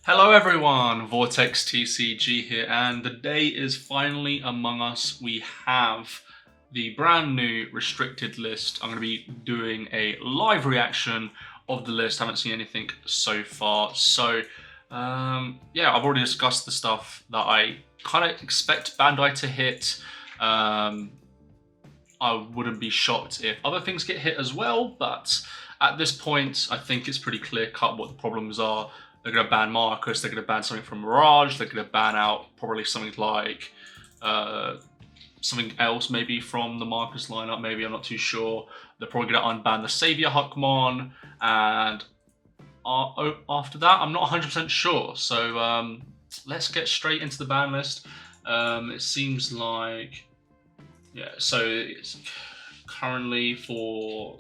Hello everyone, VortexTCG here, and the day is finally among us. We have the brand new restricted list. I'm going to be doing a live reaction of the list. Haven't seen anything so far. So yeah, I've already discussed the stuff that I kind of expect Bandai to hit. I wouldn't be shocked if other things get hit as well, but at this point, I think it's pretty clear cut what the problems are. They're going to ban Marcus, they're going to ban something from Mirage, they're going to ban out probably something like something else maybe from the Marcus lineup, maybe, I'm not too sure. They're probably going to unban the Savior Huckmon, and after that, I'm not 100% sure. So let's get straight into the ban list. It seems like, yeah, so it's currently for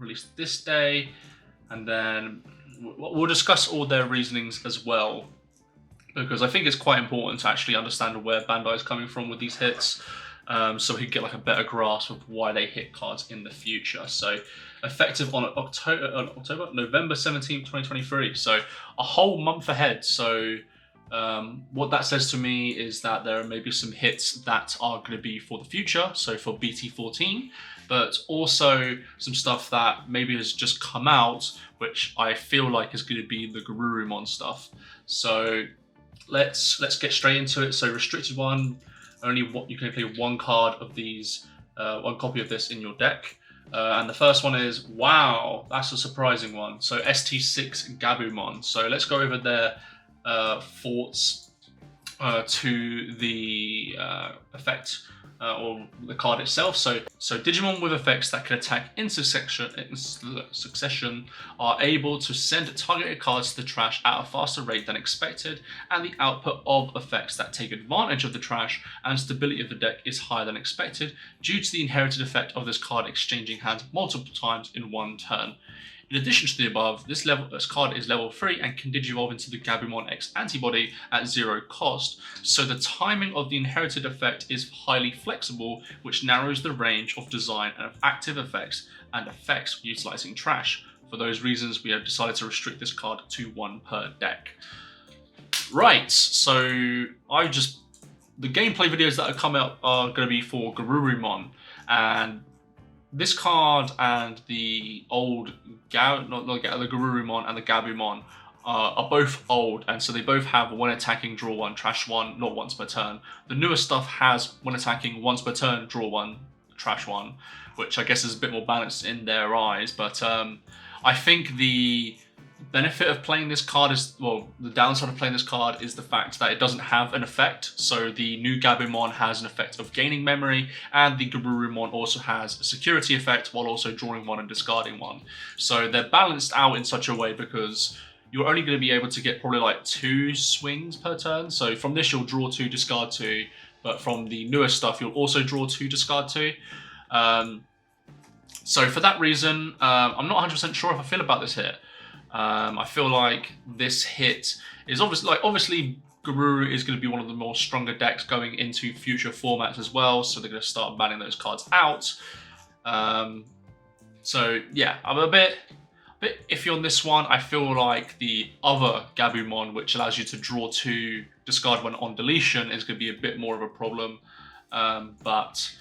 release this day, and then we'll discuss all their reasonings as well, because I think it's quite important to actually understand where Bandai is coming from with these hits, so we can get like a better grasp of why they hit cards in the future. So effective on November 17th, 2023, so a whole month ahead. So what that says to me is that there may be some hits that are going to be for the future, so for BT14, but also some stuff that maybe has just come out, which I feel like is going to be the Garurumon stuff. So let's get straight into it. So restricted one, only you can play one card of these, one copy of this in your deck. And the first one is, wow, that's a surprising one. So ST6 Gabumon. So let's go over their thoughts to the effect or the card itself. So Digimon with effects that can attack in succession are able to send targeted cards to the trash at a faster rate than expected, and the output of effects that take advantage of the trash and stability of the deck is higher than expected due to the inherited effect of this card exchanging hands multiple times in one turn. In addition to the above, this card is level 3 and can digivolve into the Gabumon X antibody at 0 cost, so the timing of the inherited effect is highly flexible, which narrows the range of design and of active effects and effects utilizing trash. For those reasons, we have decided to restrict this card to 1 per deck. Right, so the gameplay videos that are coming up are going to be for Garurumon, and this card and the old the Garurumon and the Gabumon are both old, and so they both have one attacking, draw one, trash one, not once per turn. The newer stuff has one attacking, once per turn, draw one, trash one, which I guess is a bit more balanced in their eyes. But I think the benefit of playing this card is, well, the downside of playing this card is the fact that it doesn't have an effect. So the new Gabumon has an effect of gaining memory, and the Garurumon also has a security effect while also drawing one and discarding one. So they're balanced out in such a way because you're only going to be able to get probably like 2 swings per turn. So from this you'll draw 2, discard 2, but from the newer stuff you'll also draw 2, discard 2. So for that reason, I'm not 100% sure if I feel about this hit. I feel like this hit is obviously Garuru is going to be one of the more stronger decks going into future formats as well, so they're going to start banning those cards out. So yeah, I'm a bit iffy on this one. I feel like the other Gabumon, which allows you to draw 2, discard 1 on deletion, is going to be a bit more of a problem. But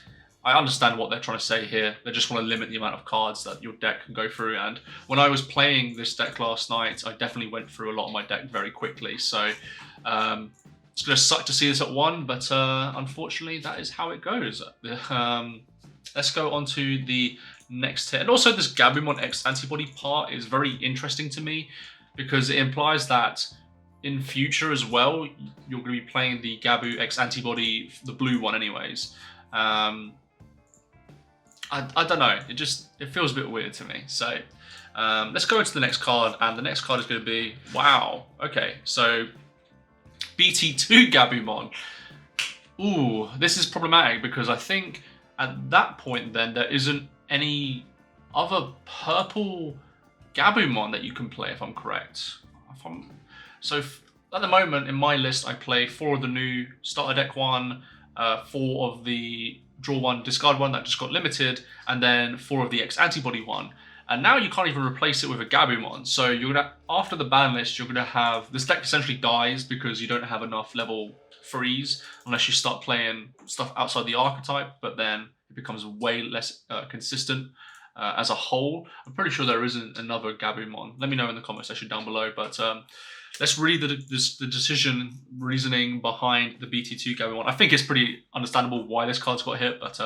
I understand what they're trying to say here. They just want to limit the amount of cards that your deck can go through. And when I was playing this deck last night, I definitely went through a lot of my deck very quickly. So it's going to suck to see this at 1, but unfortunately that is how it goes. Let's go on to the next hit. And also this Gabumon X antibody part is very interesting to me, because it implies that in future as well, you're going to be playing the Gabu X antibody, the blue one anyways. I don't know, it feels a bit weird to me. So let's go into the next card, and the next card is going to be, wow, okay, so BT2 Gabumon. Ooh, this is problematic, because I think at that point then there isn't any other purple Gabumon that you can play, if I'm correct. So at the moment in my list I play 4 of the new starter deck 1, 4 of the draw 1, discard 1 that just got limited, and then 4 of the X antibody 1. And now you can't even replace it with a Gabumon. So you're gonna, after the ban list, you're gonna have, this deck essentially dies because you don't have enough level 3s unless you start playing stuff outside the archetype, but then it becomes way less consistent as a whole. I'm pretty sure there isn't another Gabumon. Let me know in the comment section down below, but let's read the decision reasoning behind the BT2 Ganon. I think it's pretty understandable why this card's got hit, but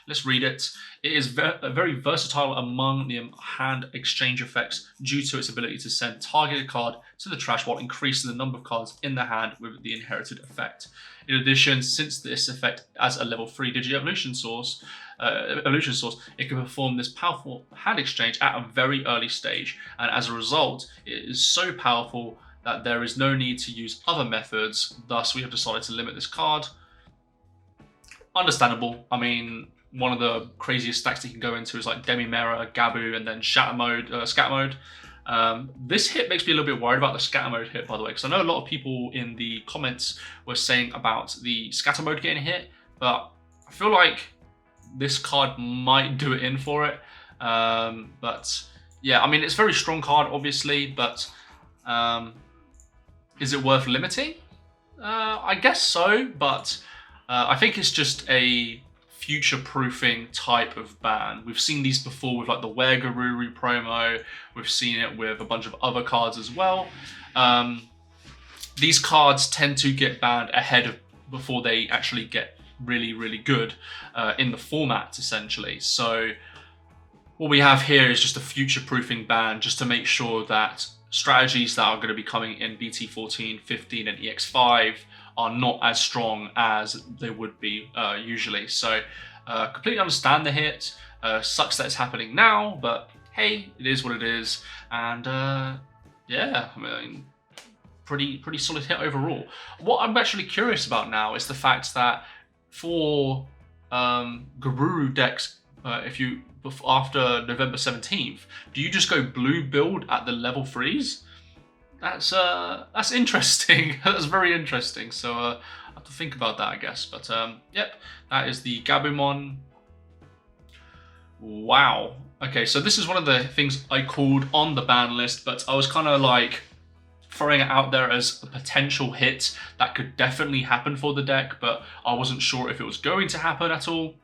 let's read it. It is very versatile among the hand exchange effects due to its ability to send targeted card to the trash while increasing the number of cards in the hand with the inherited effect. In addition, since this effect as a level 3 Digi-Evolution source, it can perform this powerful hand exchange at a very early stage, and as a result, it is so powerful that there is no need to use other methods. Thus, we have decided to limit this card. Understandable. I mean, one of the craziest stacks that you can go into is like Demi-Mirror, Gabu, and then Scatter Mode. This hit makes me a little bit worried about the Scatter Mode hit, by the way, because I know a lot of people in the comments were saying about the Scatter Mode getting hit, but I feel like this card might do it in for it. But yeah, I mean, it's a very strong card, obviously, but is it worth limiting? I guess so, but I think it's just a future-proofing type of ban. We've seen these before with like the Weregaruru promo. We've seen it with a bunch of other cards as well. These cards tend to get banned before they actually get really, really good in the format, essentially. So what we have here is just a future-proofing ban, just to make sure that strategies that are going to be coming in BT14, 15, and EX5 are not as strong as they would be usually. So completely understand the hit. Sucks that it's happening now, but hey, it is what it is. And yeah, I mean, pretty solid hit overall. What I'm actually curious about now is the fact that for Garuru decks, after November 17th, do you just go blue build at the level 3s? That's interesting. That's very interesting. So I have to think about that, I guess. But yep, that is the Gabumon. Wow. Okay, so this is one of the things I called on the ban list, but I was kind of like throwing it out there as a potential hit that could definitely happen for the deck, but I wasn't sure if it was going to happen at all.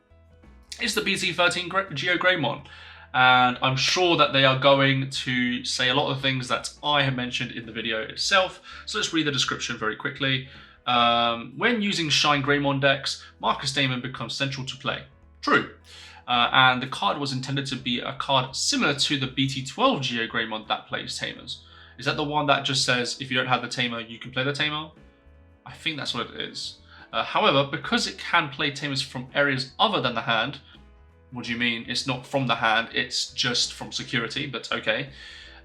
It's the BT13 Geog Greymon. And I'm sure that they are going to say a lot of things that I have mentioned in the video itself. So let's read the description very quickly. When using Shine Greymon decks, Marcus Damon becomes central to play. True. And the card was intended to be a card similar to the BT12 Geog Greymon that plays Tamers. Is that the one that just says, if you don't have the Tamer, you can play the Tamer? I think that's what it is. However, because it can play Tamers from areas other than the hand. What do you mean? It's not from the hand, it's just from security, but okay.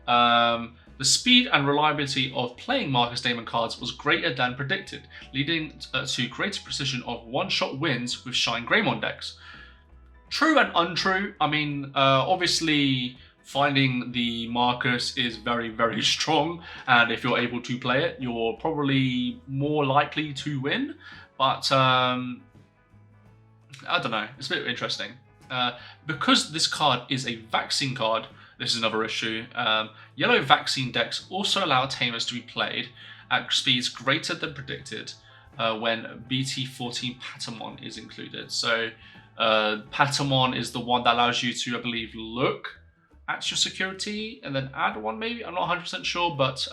The speed and reliability of playing Marcus Damon cards was greater than predicted, leading to greater precision of one-shot wins with Shine Greymon decks. True and untrue. I mean, obviously finding the Marcus is very, very strong, and if you're able to play it, you're probably more likely to win, but I don't know, it's a bit interesting. Because this card is a vaccine card, this is another issue. Yellow vaccine decks also allow Tamers to be played at speeds greater than predicted when BT14 Patamon is included. So Patamon is the one that allows you to, I believe, look at your security and then add one maybe. I'm not 100% sure, but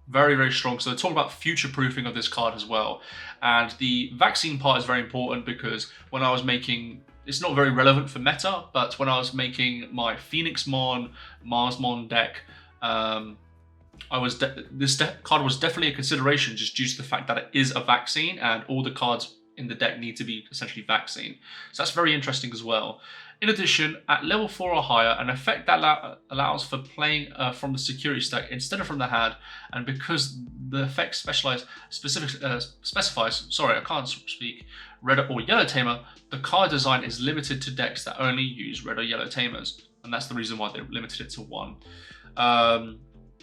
very, very strong. So they're talking about future-proofing of this card as well. And the vaccine part is very important because when I was making... It's not very relevant for meta, but when I was making my Phoenixmon, Marsmon deck, this card was definitely a consideration just due to the fact that it is a vaccine and all the cards in the deck need to be essentially vaccine. So that's very interesting as well. In addition, at level 4 or higher, an effect that allows for playing from the security stack instead of from the hand, and because the effect specifies, sorry, I can't speak, red or yellow tamer, the card design is limited to decks that only use red or yellow tamers, and that's the reason why they limited it to one. I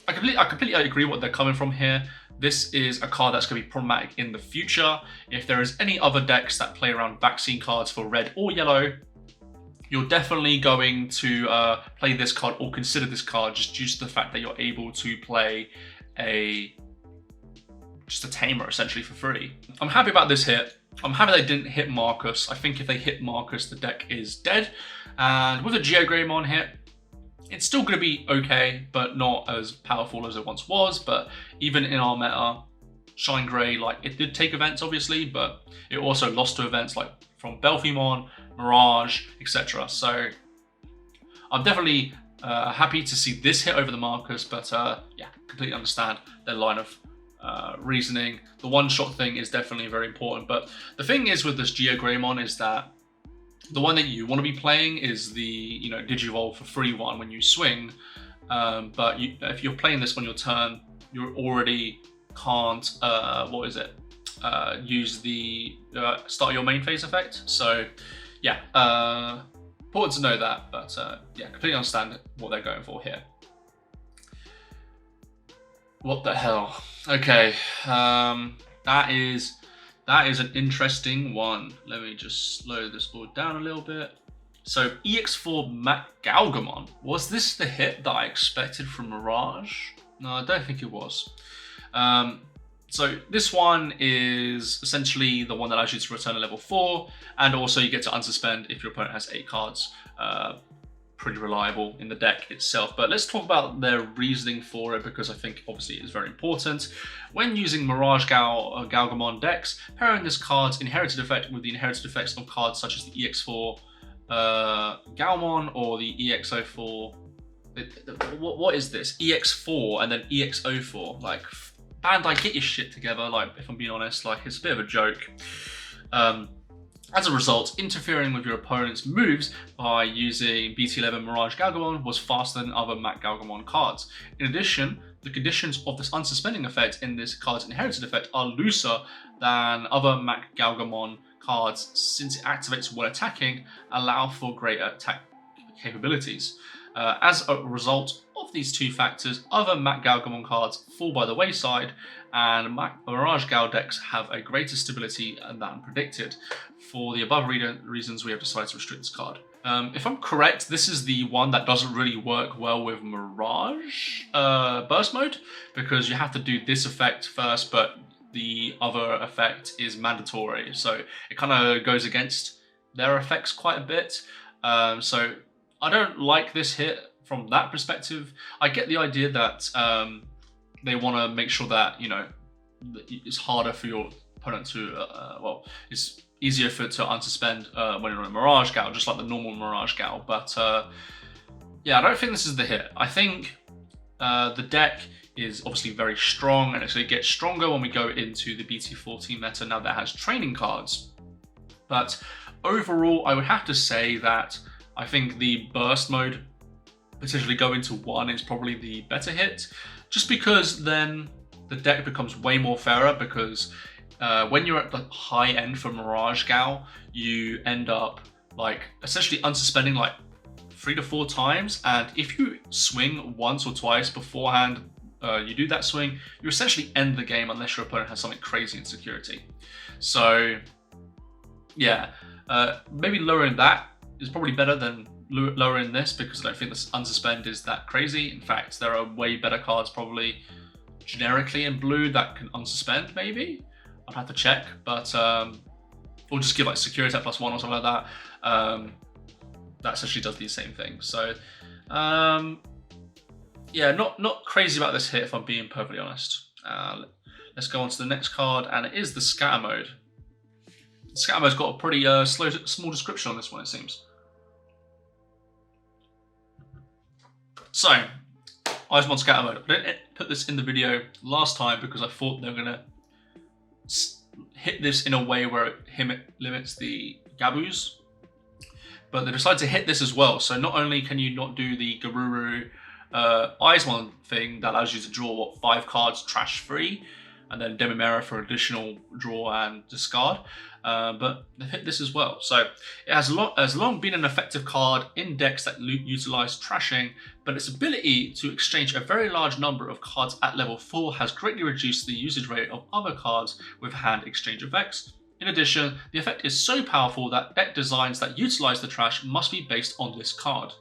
completely agree what they're coming from here. This is a card that's going to be problematic in the future. If there is any other decks that play around vaccine cards for red or yellow, you're definitely going to play this card or consider this card just due to the fact that you're able to play just a tamer essentially for free. I'm happy about this hit. I'm happy they didn't hit Marcus. I think if they hit Marcus, the deck is dead. And with a Greymon hit, it's still going to be okay, but not as powerful as it once was. But even in our meta, Shine Grey, like, it did take events obviously, but it also lost to events like from Belphemon, Mirage, etc. So I'm definitely happy to see this hit over the Marcus, but yeah, completely understand their line of reasoning. The one-shot thing is definitely very important, but the thing is with this Greymon is that the one that you want to be playing is the, you know, Digivolve for free one when you swing, but if you're playing this on your turn, you already can't use the start your main phase effect. So yeah, important to know that, but yeah, completely understand what they're going for here. What the hell? Okay, that is an interesting one. Let me just slow this board down a little bit. So EX4 Mt Gamon, was this the hit that I expected from Mirage? No, I don't think it was. So this one is essentially the one that allows you to return a level 4, and also you get to unsuspend if your opponent has 8 cards. Pretty reliable in the deck itself. But let's talk about their reasoning for it, because I think obviously it is very important. When using Mirage Gamon decks, pairing this card's inherited effect with the inherited effects of cards such as the EX4 Gamon or the EX04. What is this? EX4 and then EX04. Like, Bandai, get your shit together. Like, if I'm being honest, like, it's a bit of a joke. As a result, interfering with your opponent's moves by using BT11 Mirage Gamon was faster than other Mt Gamon cards. In addition, the conditions of this unsuspending effect in this card's inherited effect are looser than other Mt Gamon cards, since it activates when attacking, allow for greater attack capabilities. As a result of these two factors, other Mt Gamon cards fall by the wayside, and Mirage Gal decks have a greater stability than predicted. For the above reasons, we have decided to restrict this card. If I'm correct, this is the one that doesn't really work well with Mirage Burst Mode, because you have to do this effect first, but the other effect is mandatory. So it kind of goes against their effects quite a bit. So I don't like this hit from that perspective. I get the idea that they want to make sure that, you know, it's harder for your opponent to, well, it's easier for it to unsuspend when you're on a Mirage Gal, just like the normal Mirage Gal. But yeah, I don't think this is the hit. I think the deck is obviously very strong, and it's going to get stronger when we go into the BT14 meta now that has training cards. But overall, I would have to say that I think the burst mode potentially going to 1 is probably the better hit, just because then the deck becomes way more fairer, because when you're at the high end for Mirage Gal, you end up like essentially unsuspending like 3 to 4 times, and if you swing once or twice beforehand, you do that swing, you essentially end the game unless your opponent has something crazy in security. So yeah, maybe lowering that is probably better than lowering this, because I don't think this unsuspend is that crazy. In fact, there are way better cards probably generically in blue that can unsuspend, maybe. I'd have to check, but or just give like security at +1 or something like that. That essentially does the same thing. So yeah, not crazy about this hit if I'm being perfectly honest. Let's go on to the next card, and it is the Scatter Mode. The Scatter Mode's got a pretty small description on this one, it seems. So, Eismon Scatter Mode. I didn't put this in the video last time because I thought they were going to hit this in a way where it limits the Gabus. But they decided to hit this as well. So not only can you not do the Garuru Eismon thing that allows you to draw, what, 5 cards trash free, and then Demimera for additional draw and discard, but they've hit this as well. So it has long been an effective card in decks that utilize trashing, but its ability to exchange a very large number of cards at level 4 has greatly reduced the usage rate of other cards with hand exchange effects. In addition, the effect is so powerful that deck designs that utilize the trash must be based on this card.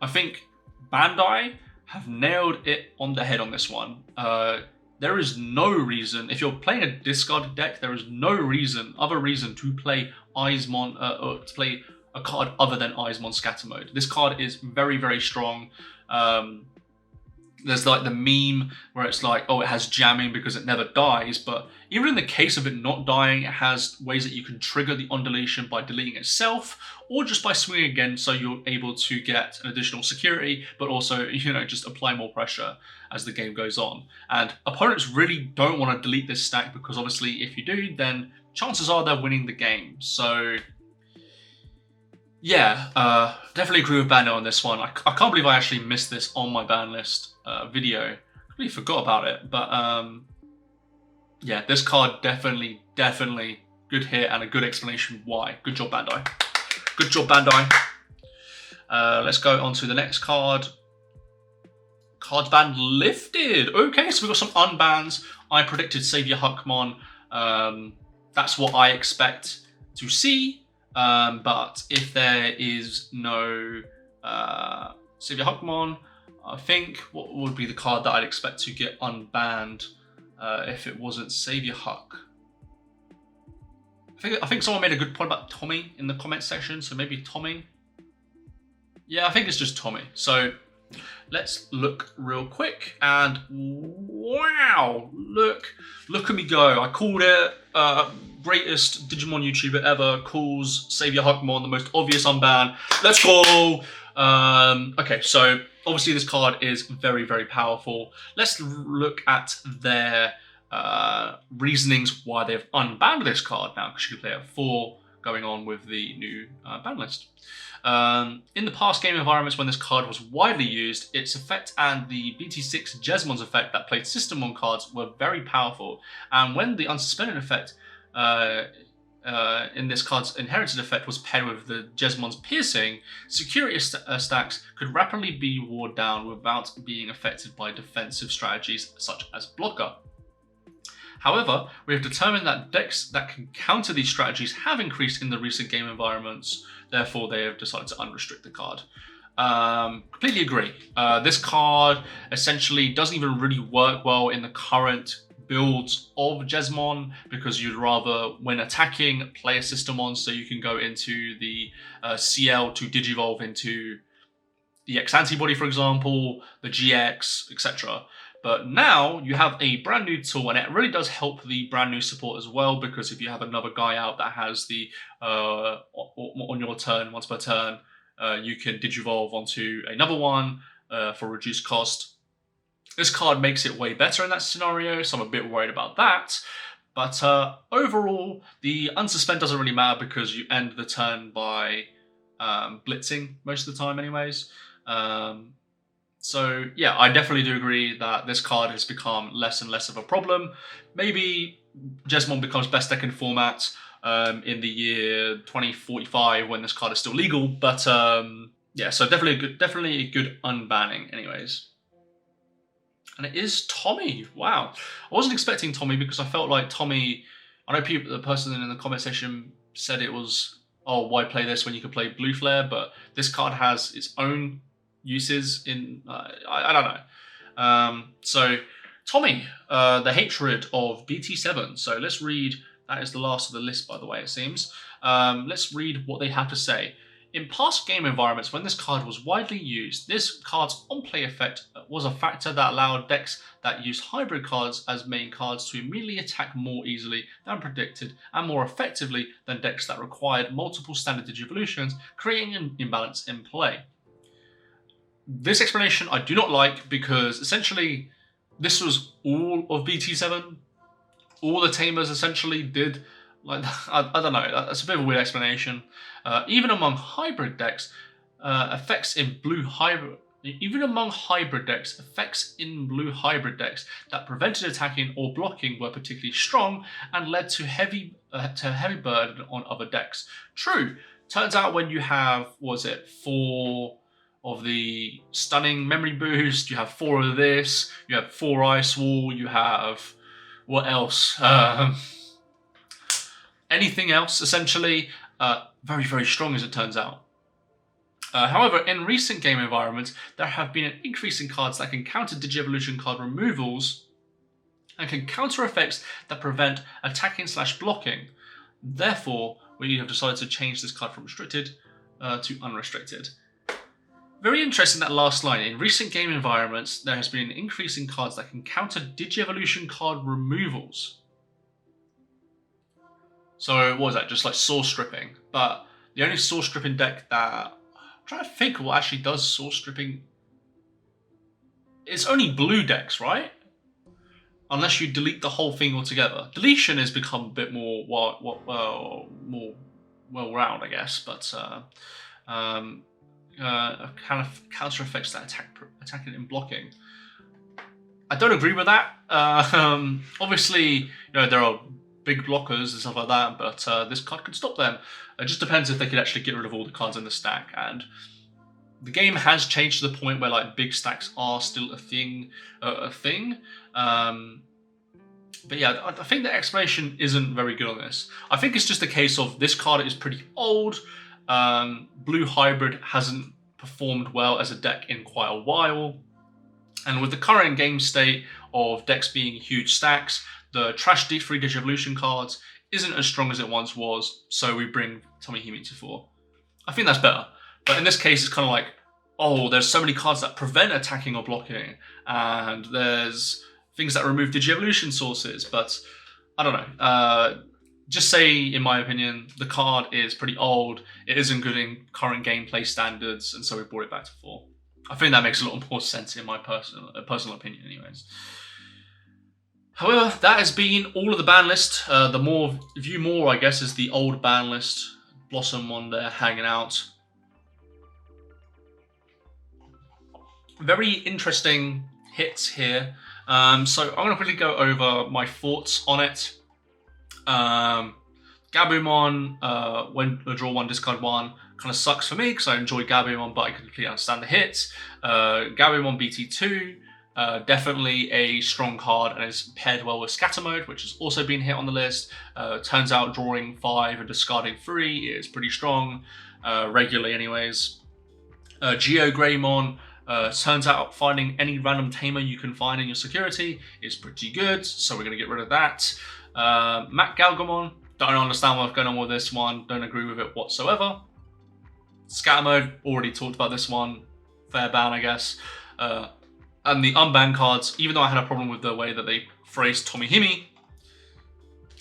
I think Bandai have nailed it on the head on this one. There is no reason, if you're playing a discarded deck, there is no other reason to play Eismon, or to play a card other than Eismon Scatter Mode. This card is very, very strong. There's like the meme where it's like, oh, it has jamming because it never dies, but even in the case of it not dying, it has ways that you can trigger the on-deletion by deleting itself, or just by swinging again, so you're able to get an additional security, but also, you know, just apply more pressure as the game goes on. And opponents really don't want to delete this stack, because obviously if you do, then chances are they're winning the game. So yeah, definitely agree with Bandai on this one. I can't believe I actually missed this on my ban list video. I completely forgot about it, but yeah, this card definitely good hit and a good explanation why. Good job, Bandai. Good job, Bandai. Let's go on to the next card. Cards banned lifted. Okay, so we've got some unbans. I predicted Savior Huckmon. That's what I expect to see. But if there is no Savior Huckmon, I think what would be the card that I'd expect to get unbanned if it wasn't Savior Huck? I think someone made a good point about Tommy in the comment section, so maybe Tommy. Yeah, I think it's just Tommy. So let's look real quick, and wow, look at me go. I called it. Greatest Digimon YouTuber ever calls Savior Huckmon the most obvious unban. Let's go. Okay, so obviously this card is very, very powerful. Let's look at their reasonings why they've unbanned this card now, because you can play at 4 going on with the new ban list. In the past game environments when this card was widely used, its effect and the BT6 Jesmon's effect that played System on cards were very powerful. And when the unsuspended effect in this card's inherited effect was paired with the Jesmon's piercing, security stacks could rapidly be ward down without being affected by defensive strategies such as blocker. However, we have determined that decks that can counter these strategies have increased in the recent game environments, therefore they have decided to unrestrict the card. Completely agree. This card essentially doesn't even really work well in the current builds of Jesmon, because you'd rather, when attacking, play a system on so you can go into the CL to digivolve into the EX antibody, for example, the GX, etc. But now you have a brand new tool, and it really does help the brand new support as well, because if you have another guy out that has the on your turn, once per turn, you can digivolve onto another one for reduced cost. This card makes it way better in that scenario, so I'm a bit worried about that. But overall, the unsuspend doesn't really matter, because you end the turn by blitzing most of the time anyways. So yeah, I definitely do agree that this card has become less and less of a problem. Maybe Jesmon becomes best deck in format in the year 2045 when this card is still legal, but yeah, so definitely a good unbanning anyways. And it is Tommy. Wow, I wasn't expecting Tommy, because I felt like Tommy, I know the person in the comment section said it was, oh, why play this when you could play Blue Flare, but this card has its own uses in, I don't know. So Tommy, the hatred of BT7. So let's read, that is the last of the list, by the way, it seems. Let's read what they have to say. In past game environments, when this card was widely used, this card's on-play effect was a factor that allowed decks that use hybrid cards as main cards to immediately attack more easily than predicted and more effectively than decks that required multiple standard digivolutions, creating an imbalance in play. This explanation I do not like, because essentially this was all of BT7. All the tamers essentially did, like, I don't know, that's a bit of a weird explanation. Even among hybrid decks, effects in blue hybrid decks that prevented attacking or blocking were particularly strong and led to heavy burden on other decks. True. Turns out when you have, what was it, 4 of the stunning memory boost, you have 4 of this, you have 4 ice wall, you have, what else? anything else, essentially, very, very strong as it turns out. However, in recent game environments, there have been an increase in cards that can counter Digievolution card removals and can counter effects that prevent attacking/blocking. Therefore, we have decided to change this card from restricted to unrestricted. Very interesting, that last line. In recent game environments, there has been an increase in cards that can counter Digievolution card removals. So what was that? Just like source stripping. But the only source stripping deck that... I'm trying to think what actually does source stripping. It's only blue decks, right? Unless you delete the whole thing altogether. Deletion has become a bit more more well-round, I guess. But kind of counter effects that attacking and blocking. I don't agree with that. Obviously, you know, there are big blockers and stuff like that, but this card could stop them. It just depends if they could actually get rid of all the cards in the stack. And the game has changed to the point where like big stacks are still a thing. But yeah, I think the explanation isn't very good on this. I think it's just a case of this card is pretty old. Blue Hybrid hasn't performed well as a deck in quite a while. And with the current game state of decks being huge stacks, the trash D3 Digievolution cards isn't as strong as it once was, so we bring Tomohime to 4. I think that's better. But in this case, it's kind of like, oh, there's so many cards that prevent attacking or blocking, and there's things that remove Digievolution sources, but I don't know. Just say, in my opinion, the card is pretty old, it isn't good in current gameplay standards, and so we brought it back to 4. I think that makes a lot more sense in my personal opinion anyways. However, that has been all of the ban list. The more view more, I guess, is the old ban list. Blossom on there hanging out. Very interesting hits here. So I'm going to quickly go over my thoughts on it. Gabumon, when I draw 1, discard 1, kind of sucks for me because I enjoy Gabumon, but I completely understand the hits. Gabumon BT2, definitely a strong card and is paired well with Scatter Mode, which has also been hit on the list. Turns out drawing 5 and discarding 3 is pretty strong, regularly anyways. Geog Greymon, turns out finding any random tamer you can find in your security is pretty good, so we're going to get rid of that. Mt Gamon, don't understand what's going on with this one, don't agree with it whatsoever. Scatter Mode, already talked about this one, fair ban I guess. And the unban cards, even though I had a problem with the way that they phrased Tomohime,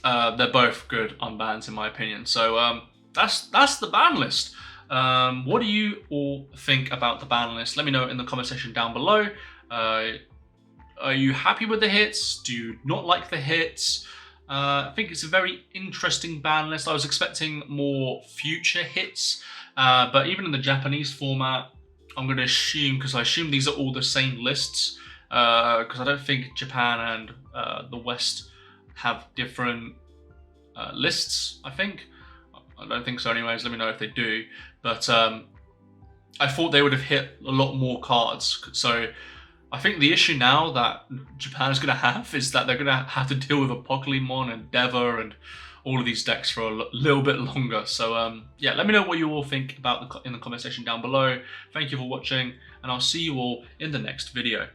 they're both good unbans in my opinion. So that's the ban list. What do you all think about the ban list? Let me know in the comment section down below. Are you happy with the hits? Do you not like the hits? I think it's a very interesting ban list. I was expecting more future hits, but even in the Japanese format, I'm going to assume, because I assume these are all the same lists, because I don't think Japan and the West have different lists, I think. I don't think so anyways, let me know if they do. But I thought they would have hit a lot more cards. So I think the issue now that Japan is going to have is that they're going to have to deal with Apocalypse and Deva and all of these decks for a little bit longer. So yeah, let me know what you all think about in the comment section down below. Thank you for watching, and I'll see you all in the next video.